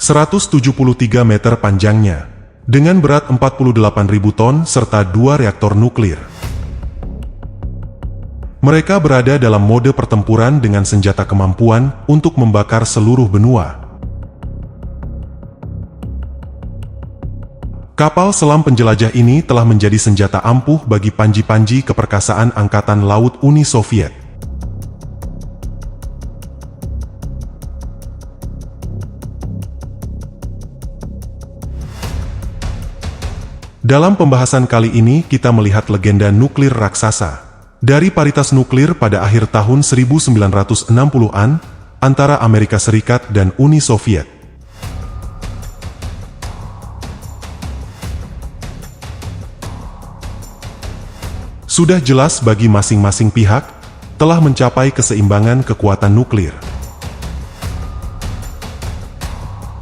173 meter panjangnya, dengan berat 48.000 ton serta 2 reaktor nuklir. Mereka berada dalam mode pertempuran dengan senjata kemampuan untuk membakar seluruh benua. Kapal selam penjelajah ini telah menjadi senjata ampuh bagi panji-panji keperkasaan Angkatan Laut Uni Soviet. Dalam pembahasan kali ini kita melihat legenda nuklir raksasa dari paritas nuklir pada akhir tahun 1960-an antara Amerika Serikat dan Uni Soviet. Sudah jelas bagi masing-masing pihak telah mencapai keseimbangan kekuatan nuklir.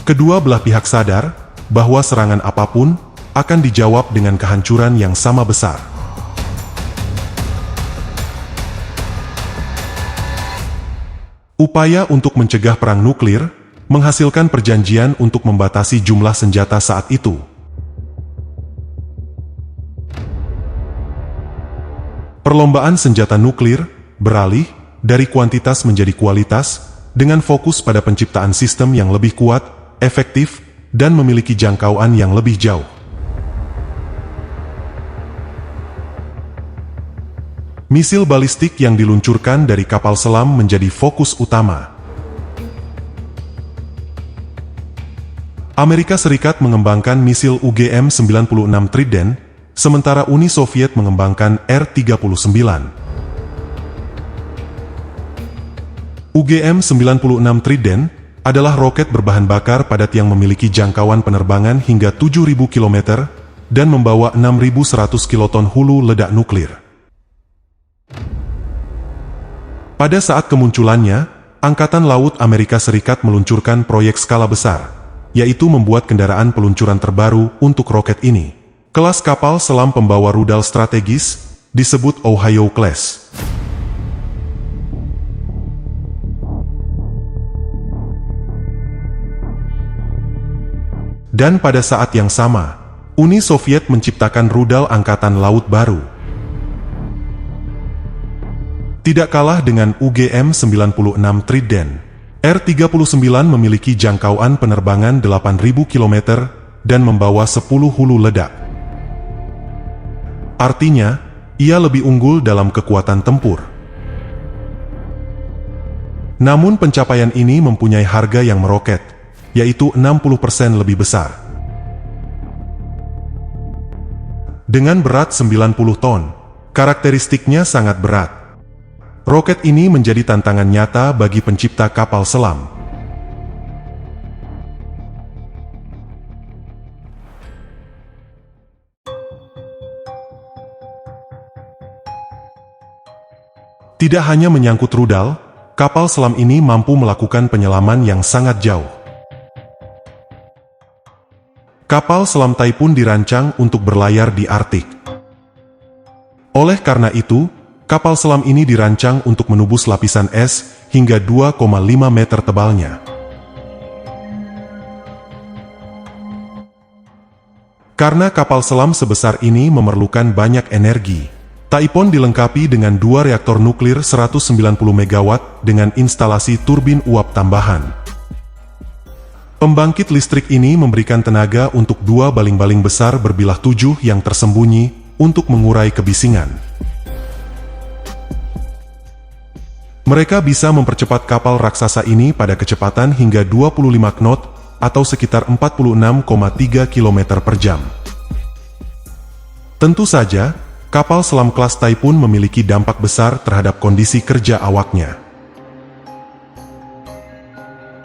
Kedua belah pihak sadar bahwa serangan apapun akan dijawab dengan kehancuran yang sama besar. Upaya untuk mencegah perang nuklir menghasilkan perjanjian untuk membatasi jumlah senjata saat itu. Perlombaan senjata nuklir beralih dari kuantitas menjadi kualitas dengan fokus pada penciptaan sistem yang lebih kuat, efektif, dan memiliki jangkauan yang lebih jauh. Misil balistik yang diluncurkan dari kapal selam menjadi fokus utama. Amerika Serikat mengembangkan misil UGM-96 Trident, sementara Uni Soviet mengembangkan R-39. UGM-96 Trident adalah roket berbahan bakar padat yang memiliki jangkauan penerbangan hingga 7.000 km dan membawa 6.100 kiloton hulu ledak nuklir. Pada saat kemunculannya, Angkatan Laut Amerika Serikat meluncurkan proyek skala besar, yaitu membuat kendaraan peluncuran terbaru untuk roket ini. Kelas kapal selam pembawa rudal strategis disebut Ohio Class. Dan pada saat yang sama, Uni Soviet menciptakan rudal angkatan laut baru. Tidak kalah dengan UGM-96 Trident, R-39 memiliki jangkauan penerbangan 8.000 km dan membawa 10 hulu ledak. Artinya, ia lebih unggul dalam kekuatan tempur. Namun pencapaian ini mempunyai harga yang meroket, yaitu 60% lebih besar. Dengan berat 90 ton, karakteristiknya sangat berat. Roket ini menjadi tantangan nyata bagi pencipta kapal selam. Tidak hanya menyangkut rudal, kapal selam ini mampu melakukan penyelaman yang sangat jauh. Kapal selam Taipun dirancang untuk berlayar di Arktik. Oleh karena itu, kapal selam ini dirancang untuk menembus lapisan es hingga 2,5 meter tebalnya. Karena kapal selam sebesar ini memerlukan banyak energi, Taipon dilengkapi dengan 2 reaktor nuklir 190 MW dengan instalasi turbin uap tambahan. Pembangkit listrik ini memberikan tenaga untuk 2 baling-baling besar berbilah 7 yang tersembunyi untuk mengurai kebisingan. Mereka bisa mempercepat kapal raksasa ini pada kecepatan hingga 25 knot atau sekitar 46,3 km per jam. Tentu saja, kapal selam kelas Taipun memiliki dampak besar terhadap kondisi kerja awaknya.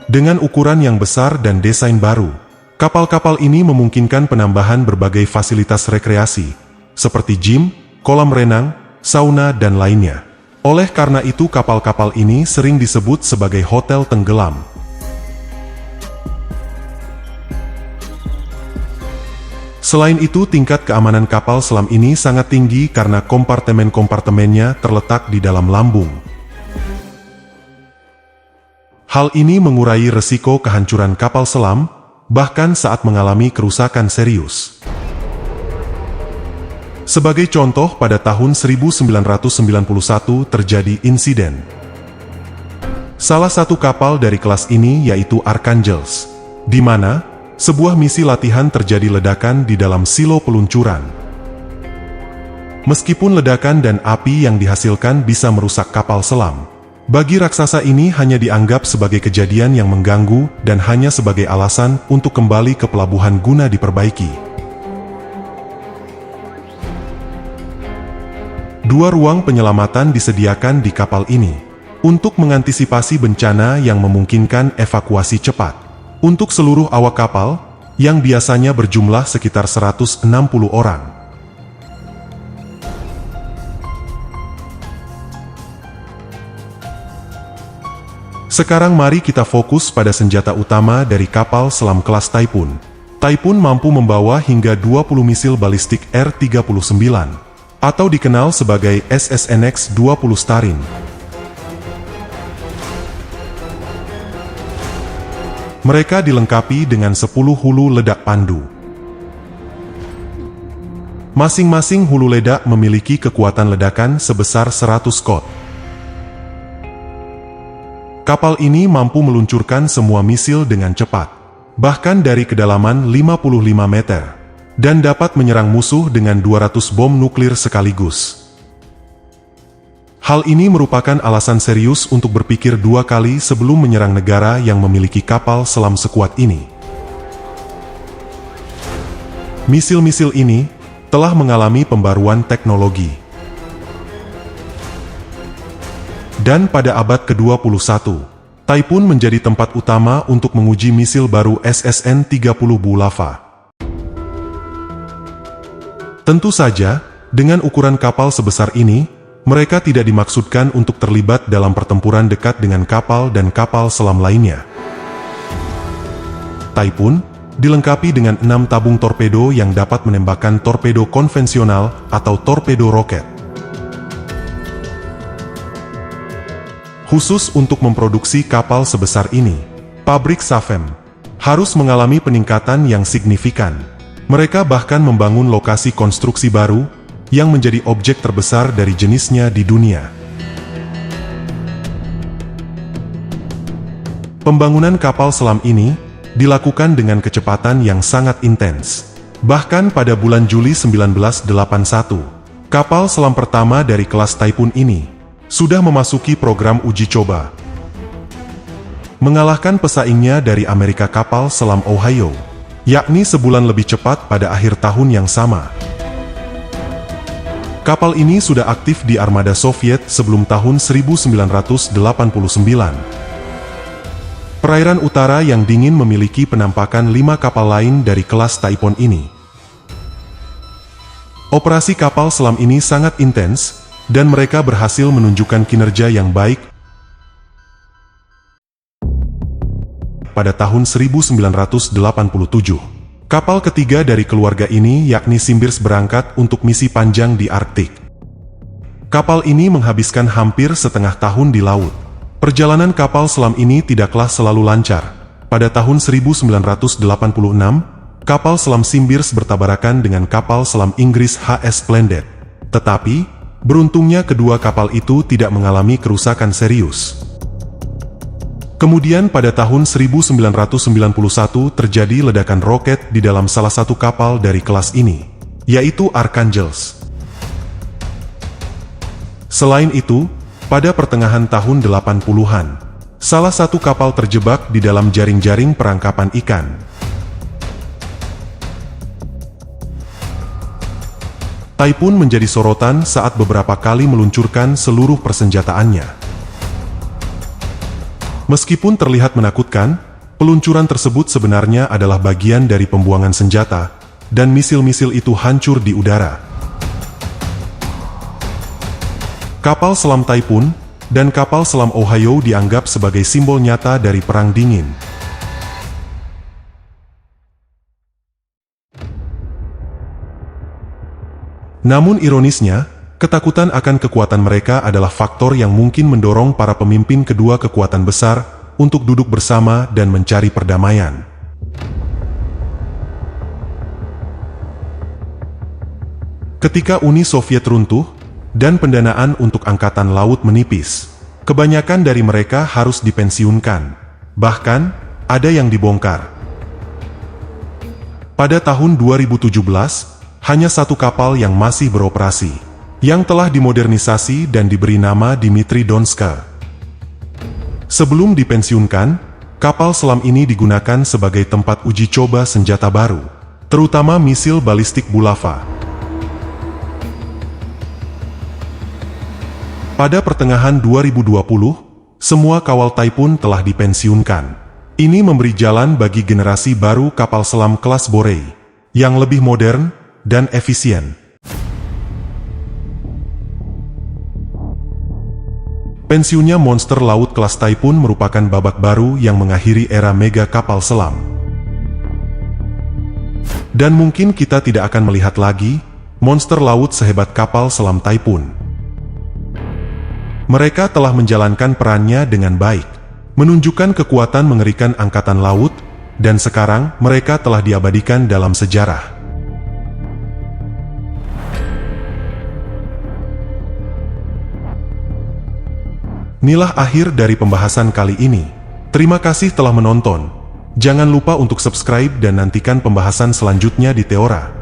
Dengan ukuran yang besar dan desain baru, kapal-kapal ini memungkinkan penambahan berbagai fasilitas rekreasi, seperti gym, kolam renang, sauna, dan lainnya. Oleh karena itu kapal-kapal ini sering disebut sebagai hotel tenggelam. Selain itu, tingkat keamanan kapal selam ini sangat tinggi karena kompartemen-kompartemennya terletak di dalam lambung. Hal ini mengurai resiko kehancuran kapal selam bahkan saat mengalami kerusakan serius. Sebagai contoh, pada tahun 1991 terjadi insiden. Salah satu kapal dari kelas ini yaitu Archangels, di mana sebuah misi latihan terjadi ledakan di dalam silo peluncuran. Meskipun ledakan dan api yang dihasilkan bisa merusak kapal selam, bagi raksasa ini hanya dianggap sebagai kejadian yang mengganggu dan hanya sebagai alasan untuk kembali ke pelabuhan guna diperbaiki. Dua ruang penyelamatan disediakan di kapal ini untuk mengantisipasi bencana yang memungkinkan evakuasi cepat untuk seluruh awak kapal yang biasanya berjumlah sekitar 160 orang. Sekarang mari kita fokus pada senjata utama dari kapal selam kelas Typhoon. Typhoon mampu membawa hingga 20 misil balistik R-39, atau dikenal sebagai SSNX-20 Starin. Mereka dilengkapi dengan 10 hulu ledak pandu. Masing-masing hulu ledak memiliki kekuatan ledakan sebesar 100 kot. Kapal ini mampu meluncurkan semua misil dengan cepat, bahkan dari kedalaman 55 meter, dan dapat menyerang musuh dengan 200 bom nuklir sekaligus. Hal ini merupakan alasan serius untuk berpikir dua kali sebelum menyerang negara yang memiliki kapal selam sekuat ini. Misil-misil ini telah mengalami pembaruan teknologi. Dan pada abad ke-21, Typhoon menjadi tempat utama untuk menguji misil baru SSN-30 Bulava. Tentu saja, dengan ukuran kapal sebesar ini, mereka tidak dimaksudkan untuk terlibat dalam pertempuran dekat dengan kapal dan kapal selam lainnya. Typhoon dilengkapi dengan 6 tabung torpedo yang dapat menembakkan torpedo konvensional atau torpedo roket. Khusus untuk memproduksi kapal sebesar ini, pabrik Safem harus mengalami peningkatan yang signifikan. Mereka bahkan membangun lokasi konstruksi baru yang menjadi objek terbesar dari jenisnya di dunia. Pembangunan kapal selam ini dilakukan dengan kecepatan yang sangat intens. Bahkan pada bulan Juli 1981, kapal selam pertama dari kelas Typhoon ini sudah memasuki program uji coba, mengalahkan pesaingnya dari Amerika kapal selam Ohio, yakni sebulan lebih cepat pada akhir tahun yang sama. Kapal ini sudah aktif di armada Soviet sebelum tahun 1989. Perairan utara yang dingin memiliki penampakan 5 kapal lain dari kelas Typhoon ini. Operasi kapal selam ini sangat intens, dan mereka berhasil menunjukkan kinerja yang baik. Pada tahun 1987, kapal ketiga dari keluarga ini yakni Simbirsk berangkat untuk misi panjang di Arktik. Kapal ini menghabiskan hampir setengah tahun di laut. Perjalanan kapal selam ini tidaklah selalu lancar. Pada tahun 1986, kapal selam Simbirsk bertabarakan dengan kapal selam Inggris HS Splendid. Tetapi, beruntungnya kedua kapal itu tidak mengalami kerusakan serius. Kemudian pada tahun 1991 terjadi ledakan roket di dalam salah satu kapal dari kelas ini, yaitu Archangels. Selain itu, pada pertengahan tahun 80-an, salah satu kapal terjebak di dalam jaring-jaring perangkapan ikan. Typhoon menjadi sorotan saat beberapa kali meluncurkan seluruh persenjataannya. Meskipun terlihat menakutkan, peluncuran tersebut sebenarnya adalah bagian dari pembuangan senjata, dan misil-misil itu hancur di udara. Kapal selam Typhoon dan kapal selam Ohio dianggap sebagai simbol nyata dari Perang Dingin. Namun ironisnya, ketakutan akan kekuatan mereka adalah faktor yang mungkin mendorong para pemimpin kedua kekuatan besar untuk duduk bersama dan mencari perdamaian. Ketika Uni Soviet runtuh, dan pendanaan untuk angkatan laut menipis, kebanyakan dari mereka harus dipensiunkan. Bahkan, ada yang dibongkar. Pada tahun 2017, hanya satu kapal yang masih beroperasi, yang telah dimodernisasi dan diberi nama Dmitry Donska. Sebelum dipensiunkan, kapal selam ini digunakan sebagai tempat uji coba senjata baru, terutama misil balistik Bulava. Pada pertengahan 2020, semua kawal Taipun telah dipensiunkan. Ini memberi jalan bagi generasi baru kapal selam kelas Borei, yang lebih modern dan efisien. Pensiunnya monster laut kelas Taipun merupakan babak baru yang mengakhiri era mega kapal selam. Dan mungkin kita tidak akan melihat lagi monster laut sehebat kapal selam Taipun. Mereka telah menjalankan perannya dengan baik, menunjukkan kekuatan mengerikan angkatan laut, dan sekarang mereka telah diabadikan dalam sejarah. Inilah akhir dari pembahasan kali ini. Terima kasih telah menonton. Jangan lupa untuk subscribe dan nantikan pembahasan selanjutnya di Teora.